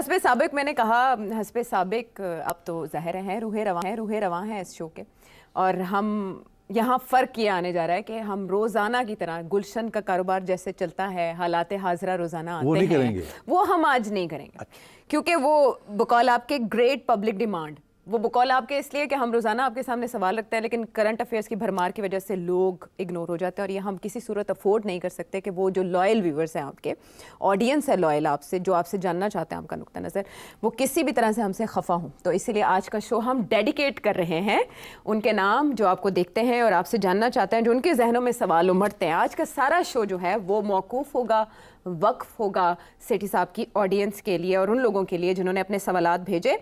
حسب سابق میں نے کہا، حسب سابق اب تو ظاہر ہیں روح رواں ہیں اس شو کے، اور ہم یہاں فرق یہ آنے جا رہا ہے کہ ہم روزانہ کی طرح گلشن کا کاروبار جیسے چلتا ہے، حالات حاضرہ روزانہ آتے ہیں، وہ ہم آج نہیں کریں گے، کیونکہ وہ بقول آپ کے گریٹ پبلک ڈیمانڈ، وہ بقول آپ کے اس لیے کہ ہم روزانہ آپ کے سامنے سوال رکھتے ہیں، لیکن کرنٹ افیئرس کی بھرمار کی وجہ سے لوگ اگنور ہو جاتے ہیں، اور یہ ہم کسی صورت افورڈ نہیں کر سکتے کہ وہ جو لائل ویورز ہیں، آپ کے آڈینس ہے لائل آپ سے، جو آپ سے جاننا چاہتے ہیں آپ کا نقطہ نظر، وہ کسی بھی طرح سے ہم سے خفا ہوں. تو اسی لیے آج کا شو ہم ڈیڈیکیٹ کر رہے ہیں ان کے نام جو آپ کو دیکھتے ہیں اور آپ سے جاننا چاہتے ہیں، جو ان کے ذہنوں میں سوال امڑتے ہیں. آج کا سارا شو جو ہے وہ موقوف ہوگا، وقف ہوگا سیٹھی صاحب کی آڈینس کے لیے اور ان لوگوں کے لیے جنہوں نے اپنے سوالات بھیجے.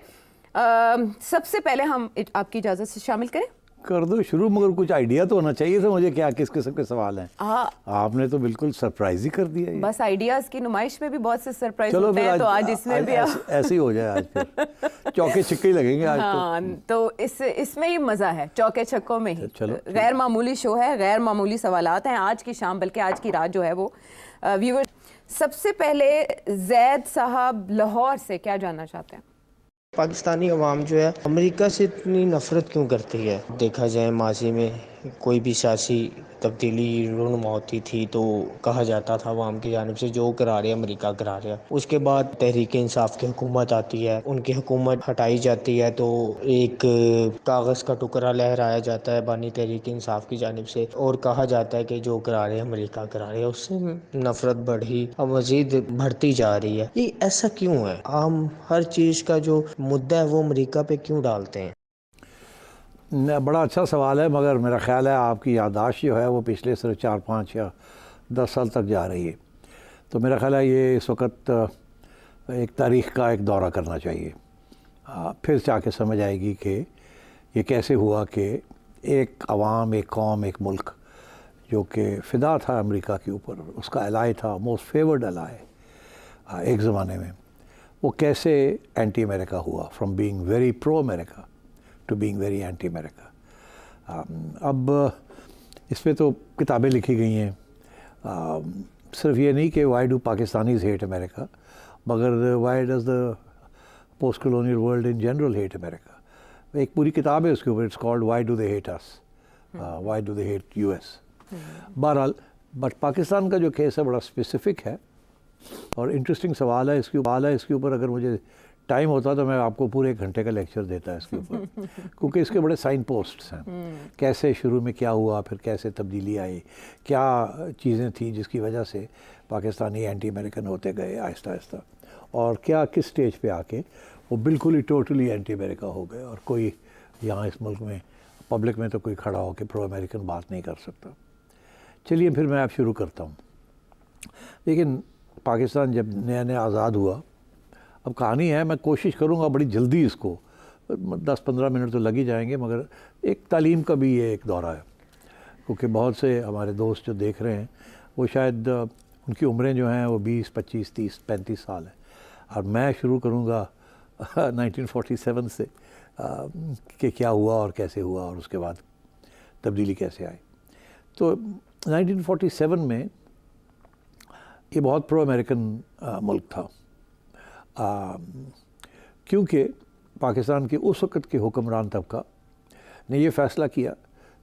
سب سے پہلے ہم آپ کی اجازت سے شامل کریں. کر دو شروع، مگر کچھ آئیڈیا تو ہونا چاہیے تھا مجھے کیا کس قسم کے سوال ہیں. آپ نے تو بالکل سرپرائز ہی کر دیا. بس آئیڈیاز کی نمائش میں بھی بہت سے سرپرائز ہوتے ہیں، تو آج اس میں بھی ایسے ہی ہو جائے. آج پھر چوکے چھکے ہی لگیں گے آج. ہاں، تو اس میں ہی مزہ ہے، چوکے چھکوں میں ہی. غیر معمولی شو ہے، غیر معمولی سوالات ہیں آج کی شام، بلکہ آج کی رات جو ہے وہ ویور. سب سے پہلے زید صاحب لاہور سے کیا جاننا چاہتے ہیں؟ پاکستانی عوام جو ہے امریکہ سے اتنی نفرت کیوں کرتی ہے؟ دیکھا جائے ماضی میں کوئی بھی سیاسی تبدیلی رونما ہوتی تھی تو کہا جاتا تھا عوام کی جانب سے جو کرا رہے امریکہ کرا رہا. اس کے بعد تحریک انصاف کی حکومت آتی ہے، ان کی حکومت ہٹائی جاتی ہے تو ایک کاغذ کا ٹکڑا لہرایا جاتا ہے بانی تحریک انصاف کی جانب سے، اور کہا جاتا ہے کہ جو کرا رہے امریکہ کرا رہے. اس سے نفرت بڑھی اور مزید بڑھتی جا رہی ہے. یہ ایسا کیوں ہے؟ ہم ہر چیز کا جو مدعا ہے وہ امریکہ پہ کیوں ڈالتے ہیں؟ بڑا اچھا سوال ہے، مگر میرا خیال ہے آپ کی یادداشت جو ہے وہ پچھلے صرف 4 5 یا 10 سال تک جا رہی ہے. تو میرا خیال ہے یہ اس وقت ایک تاریخ کا ایک دورہ کرنا چاہیے. پھر جا کے سمجھ آئے گی کہ یہ کیسے ہوا کہ ایک عوام، ایک قوم، ایک ملک جو کہ فدا تھا امریکہ کے اوپر، اس کا الائے تھا، موسٹ فیورڈ الائے ایک زمانے میں، وہ کیسے اینٹی امریکہ ہوا، from being very pro America to being very anti America. اب اس پہ تو کتابیں لکھی گئی ہیں. صرف یہ نہیں کہ why do Pakistanis hate America, مگر why does the post colonial world in general hate America. ایک پوری کتاب ہے اس کے اوپر، it's called why do they hate us, why do they hate U S. بہرحال بٹ پاکستان کا جو کیس ہے بڑا اسپیسیفک ہے اور انٹرسٹنگ سوال ہے. اس کے اوپر اگر مجھے ٹائم ہوتا تو میں آپ کو پورے 1 گھنٹے کا لیکچر دیتا ہے اس کے اوپر، کیونکہ اس کے بڑے سائن پوسٹس ہیں. کیسے شروع میں کیا ہوا، پھر کیسے تبدیلی آئی، کیا چیزیں تھیں جس کی وجہ سے پاکستانی اینٹی امریکن ہوتے گئے آہستہ آہستہ، اور کیا کس سٹیج پہ آ کے وہ بالکل ہی ٹوٹلی اینٹی امریکہ ہو گئے، اور کوئی یہاں اس ملک میں پبلک میں تو کوئی کھڑا ہو کے پرو امریکن بات نہیں کر سکتا. چلیے پھر میں آپ شروع کرتا ہوں. لیکن پاکستان جب نیا نیا آزاد ہوا، اب کہانی ہے، میں کوشش کروں گا بڑی جلدی، اس کو 10 15 منٹ تو لگ ہی جائیں گے، مگر ایک تعلیم کا بھی یہ ایک دورہ ہے، کیونکہ بہت سے ہمارے دوست جو دیکھ رہے ہیں وہ شاید ان کی عمریں جو ہیں وہ 20 25 30 35 سال ہیں، اور میں شروع کروں گا 1947 سے کہ کیا ہوا اور کیسے ہوا اور اس کے بعد تبدیلی کیسے آئی. تو 1947 میں یہ بہت پرو امریکن ملک تھا، کیونکہ پاکستان کے اس وقت کے حکمران طبقہ نے یہ فیصلہ کیا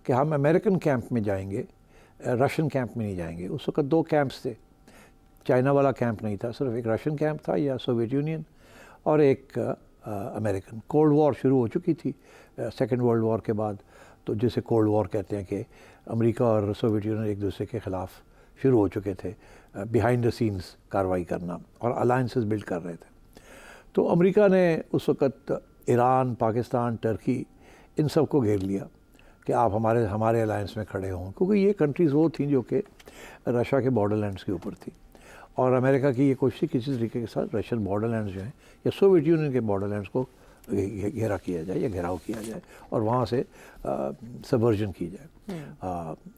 کہ ہم امریکن کیمپ میں جائیں گے، رشین کیمپ میں نہیں جائیں گے. اس وقت 2 کیمپس تھے، چائنا والا کیمپ نہیں تھا، صرف ایک رشین کیمپ تھا یا سوویت یونین، اور ایک امریکن. کولڈ وار شروع ہو چکی تھی سیکنڈ ورلڈ وار کے بعد، تو جسے کولڈ وار کہتے ہیں کہ امریکہ اور سوویت یونین ایک دوسرے کے خلاف شروع ہو چکے تھے بیہائنڈ دا سینز کارروائی کرنا، اور الائنسز بلڈ کر رہے تھے. تو امریکہ نے اس وقت ایران، پاکستان، ٹرکی، ان سب کو گھیر لیا کہ آپ ہمارے الائنس میں کھڑے ہوں، کیونکہ یہ کنٹریز وہ تھیں جو کہ رشیا کے بارڈر لینڈس کے اوپر تھیں، اور امریکہ کی یہ کوشش تھی کسی طریقے کے ساتھ رشین بارڈر لینڈس جو ہیں یا سوویت یونین کے بارڈر لینڈس کو گھیرا کیا جائے یا گھیراؤ کیا جائے اور وہاں سے سبورجن کی جائے.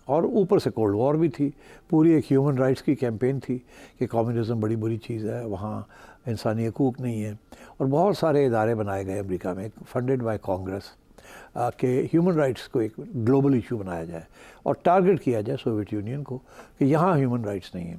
اور اوپر سے کولڈ وار بھی تھی، پوری ایک ہیومن رائٹس کی کیمپین تھی کہ کمیونزم بڑی بری چیز ہے، وہاں انسانی حقوق نہیں ہے، اور بہت سارے ادارے بنائے گئے امریکہ میں فنڈڈ بائی کانگریس کہ ہیومن رائٹس کو ایک گلوبل ایشو بنایا جائے اور ٹارگٹ کیا جائے سوویت یونین کو کہ یہاں ہیومن رائٹس نہیں ہیں.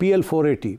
PL 480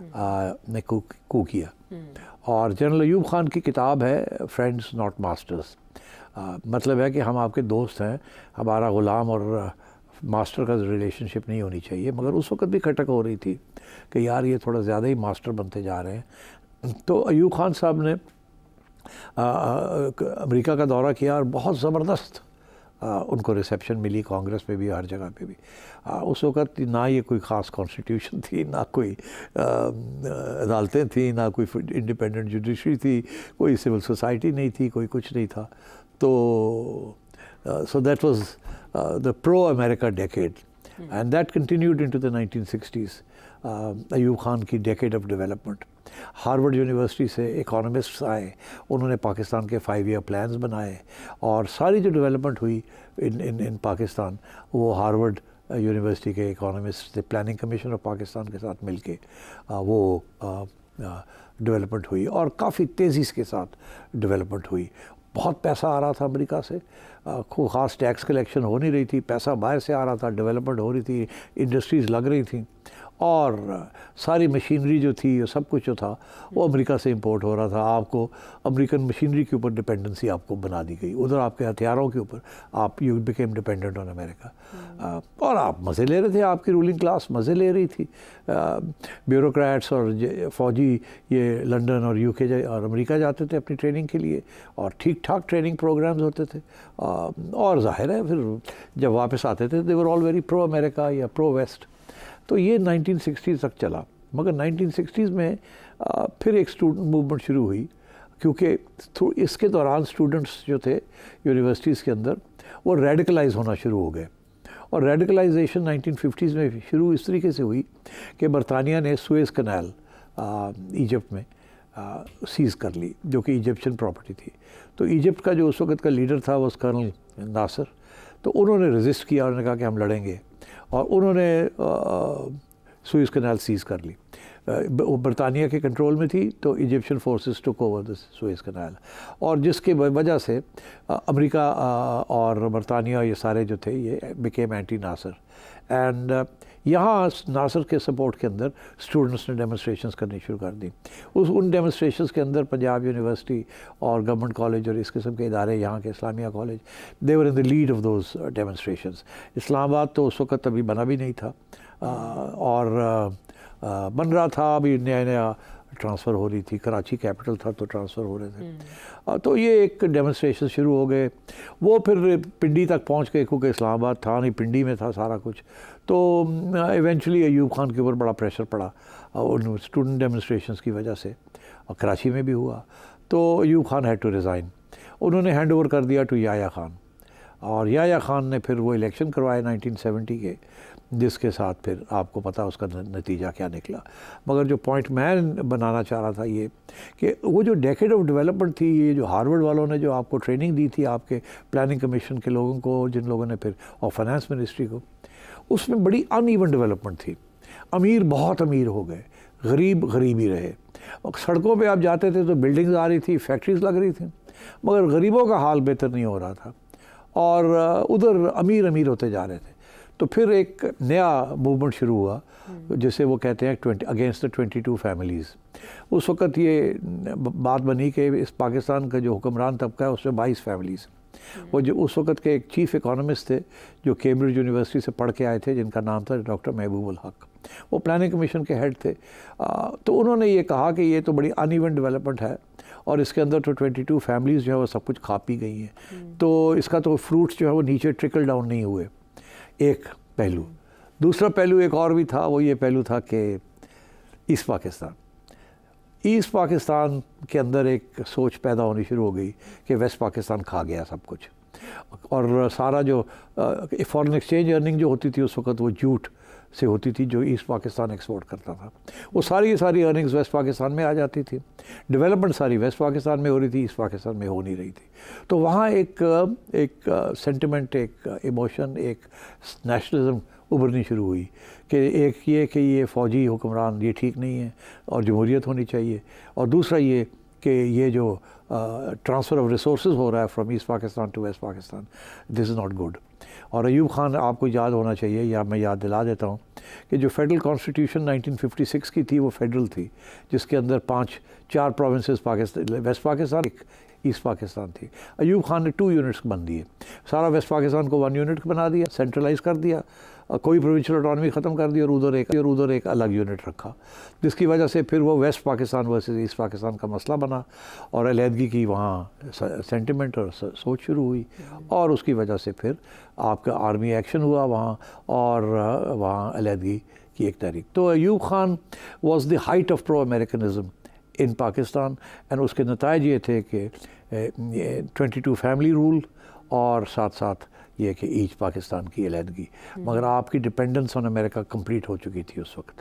نے کو کیا. اور جنرل ایوب خان کی کتاب ہے فرینڈس ناٹ ماسٹرز. مطلب ہے کہ ہم آپ کے دوست ہیں, ہمارا غلام اور ماسٹر کا ریلیشن شپ نہیں ہونی چاہیے. مگر اس وقت بھی کھٹک ہو رہی تھی کہ یار یہ تھوڑا زیادہ ہی ماسٹر بنتے جا رہے ہیں. تو ایوب خان صاحب نے امریکہ کا دورہ کیا اور بہت زبردست ان کو ریسیپشن ملی, کانگریس میں بھی, ہر جگہ پہ بھی. اس وقت نہ یہ کوئی خاص کانسٹیٹیوشن تھی, نہ کوئی عدالتیں تھیں, نہ کوئی انڈیپینڈنٹ جوڈیشری تھی, کوئی سول سوسائٹی نہیں تھی, کوئی کچھ نہیں تھا. تو so that was the pro-America decade, and that continued into the 1960s. Ayub Khan کی decade of development. Harvard university سے اکانومسٹس آئے, انہوں نے پاکستان کے 5 ایئر پلانز بنائے, اور ساری جو ڈیولپمنٹ ہوئی ان پاکستان وہ ہارورڈ یونیورسٹی کے اکانومسٹ سے پلاننگ کمیشن آف پاکستان کے ساتھ مل کے وہ ڈیولپمنٹ ہوئی, اور کافی تیزی کے ساتھ ڈیولپمنٹ ہوئی. بہت پیسہ آ رہا تھا امریکہ سے, کوئی خاص ٹیکس کلیکشن ہو نہیں رہی تھی, پیسہ باہر سے آ رہا تھا, ڈیولپمنٹ ہو رہی تھی, انڈسٹریز لگ رہی تھیں, اور ساری مشینری جو تھی, سب کچھ جو تھا وہ امریکہ سے امپورٹ ہو رہا تھا. آپ کو امریکن مشینری کے اوپر ڈپینڈنسی آپ کو بنا دی گئی, ادھر آپ کے ہتھیاروں کے اوپر آپ یو بیکیم ڈپینڈنٹ آن امریکہ. اور آپ مزے لے رہے تھے, آپ کی رولنگ کلاس مزے لے رہی تھی. بیوروکریٹس اور فوجی یہ لنڈن اور یو کے اور امریکہ جاتے تھے اپنی ٹریننگ کے لیے, اور ٹھیک ٹھاک ٹریننگ پروگرامز ہوتے تھے. اور ظاہر ہے پھر جب واپس آتے تھے دے ور آل ویری پرو امریکہ یا پرو ویسٹ. تو یہ 1960s تک چلا. مگر 1960s میں پھر ایک اسٹوڈنٹ موومنٹ شروع ہوئی, کیونکہ اس کے دوران اسٹوڈنٹس جو تھے یونیورسٹیز کے اندر وہ ریڈیکلائز ہونا شروع ہو گئے. اور ریڈیکلائزیشن 1950s میں شروع اس طریقے سے ہوئی کہ برطانیہ نے سویز کنال ایجپٹ میں سیز کر لی, جو کہ ایجپشن پراپرٹی تھی. تو ایجپٹ کا جو اس وقت کا لیڈر تھا وہ کرنل ناصر, تو انہوں نے رزسٹ کیا, انہوں نے کہا کہ ہم لڑیں گے, اور انہوں نے سوئز کنال سیز کر لی. وہ برطانیہ کے کنٹرول میں تھی, تو ایجپشن فورسز ٹوک اوور دا سوئز کنال, اور جس کی وجہ سے امریکہ اور برطانیہ یہ سارے جو تھے یہ بیکیم اینٹی ناصر. اینڈ یہاں ناصر کے سپورٹ کے اندر اسٹوڈنٹس نے ڈیمونسٹریشنز کرنی شروع کر دی. ان ڈیمونسٹریشنز کے اندر پنجاب یونیورسٹی اور گورنمنٹ کالج اور اس قسم کے ادارے, یہاں کے Islamia college, they were in the lead of those demonstrations. Islamabad تو اس وقت ابھی بنا بھی نہیں تھا, اور بن رہا تھا, ابھی نیا ٹرانسفر ہو رہی تھی, کراچی کیپٹل تھا تو ٹرانسفر ہو رہے تھے. تو یہ ایک ڈیمونسٹریشن شروع ہو گئے. وہ پھر پنڈی تک پہنچ گئے, کیونکہ اسلام آباد تھا نہیں, پنڈی میں تھا سارا کچھ. تو ایونچولی ایوب خان کے اوپر بڑا پریشر پڑا ان اسٹوڈنٹ ڈیمونسٹریشنز کی وجہ سے, اور کراچی میں بھی ہوا. تو Ayub Khan had to resign. انہوں نے ہینڈ اوور کر دیا ٹو یحییٰ خان, اور یحییٰ خان نے پھر وہ الیکشن کروائے 1970 کے, جس کے ساتھ پھر آپ کو پتہ اس کا نتیجہ کیا نکلا. مگر جو پوائنٹ میں بنانا چاہ رہا تھا یہ کہ وہ جو ڈیکیڈ آف ڈیولپمنٹ تھی, یہ جو ہارورڈ والوں نے جو آپ کو ٹریننگ دی تھی, آپ کے پلاننگ کمیشن کے لوگوں کو, جن لوگوں نے پھر اور فائنانس منسٹری کو, اس میں بڑی ان ایون ڈیولپمنٹ تھی. امیر بہت امیر ہو گئے, غریب غریب ہی رہے. سڑکوں پہ آپ جاتے تھے تو بلڈنگز آ رہی تھی, فیکٹریز لگ رہی تھیں, مگر غریبوں کا حال بہتر نہیں ہو رہا تھا, اور ادھر امیر امیر ہوتے جا رہے تھے. تو پھر ایک نیا موومنٹ شروع ہوا جسے وہ کہتے ہیں اگینسٹ دا 22 فیملیز. اس وقت یہ بات بنی کہ اس پاکستان کا جو حکمران طبقہ ہے اس میں 22 فیملیز. وہ جو اس وقت کے ایک چیف اکانومسٹ تھے جو کیمبرج یونیورسٹی سے پڑھ کے آئے تھے, جن کا نام تھا ڈاکٹر محبوب الحق, وہ پلاننگ کمیشن کے ہیڈ تھے. تو انہوں نے یہ کہا کہ یہ تو بڑی ان ایون ڈیولپمنٹ ہے, اور اس کے اندر تو 22 فیملیز جو ہے وہ سب کچھ کھا پی گئی ہیں, تو اس کا تو فروٹس جو ہے وہ نیچے ٹرکل ڈاؤن نہیں ہوئے. ایک پہلو. دوسرا پہلو ایک اور بھی تھا, وہ یہ پہلو تھا کہ ایسٹ پاکستان کے اندر ایک سوچ پیدا ہونی شروع ہو گئی کہ ویسٹ پاکستان کھا گیا سب کچھ, اور سارا جو فارن ایکسچینج ارننگ جو ہوتی تھی اس وقت وہ جھوٹ سے ہوتی تھی جو ایسٹ پاکستان ایکسپورٹ کرتا تھا, وہ ساری ساری ارننگز ویسٹ پاکستان میں آ جاتی تھی. ڈیولپمنٹ ساری ویسٹ پاکستان میں ہو رہی تھی, ایسٹ پاکستان میں ہو نہیں رہی تھی. تو وہاں ایک سینٹیمنٹ, ایک ایموشن, ایک نیشنلزم ابھرنی شروع ہوئی کہ ایک یہ کہ یہ فوجی حکمران یہ ٹھیک نہیں ہے اور جمہوریت ہونی چاہیے, اور دوسرا یہ کہ یہ جو ٹرانسفر آف ریسورسز ہو رہا ہے from East Pakistan to West Pakistan, this is not good. اور ایوب خان آپ کو یاد ہونا چاہیے، یا میں یاد دلا دیتا ہوں کہ جو فیڈرل کانسٹیٹیوشن 1956 کی تھی وہ فیڈرل تھی، جس کے اندر 4 پروونسز پاکستان، ویسٹ پاکستان، ایک ایسٹ پاکستان تھی. ایوب خان نے 2 یونٹس بن دیے، سارا ویسٹ پاکستان کو 1 یونٹ بنا دیا، سینٹرلائز کر دیا، کوئی پروونشل اٹانومی ختم کر دی، اور ادھر ایک الگ یونٹ رکھا، جس کی وجہ سے پھر وہ West Pakistan versus East Pakistan کا مسئلہ بنا، اور علیحدگی کی وہاں سینٹیمنٹ اور سوچ شروع ہوئی، اور اس کی وجہ سے پھر آپ کا آرمی ایکشن ہوا وہاں، اور وہاں علیحدگی کی ایک تحریک. تو Ayub Khan was the height of pro Americanism in Pakistan, and اس کے نتائج یہ تھے کہ 22 فیملی رول، اور ساتھ ساتھ یہ کہ ایچ پاکستان کی علیحدگی. مگر آپ کی ڈپینڈنس آن امریکہ کمپلیٹ ہو چکی تھی اس وقت.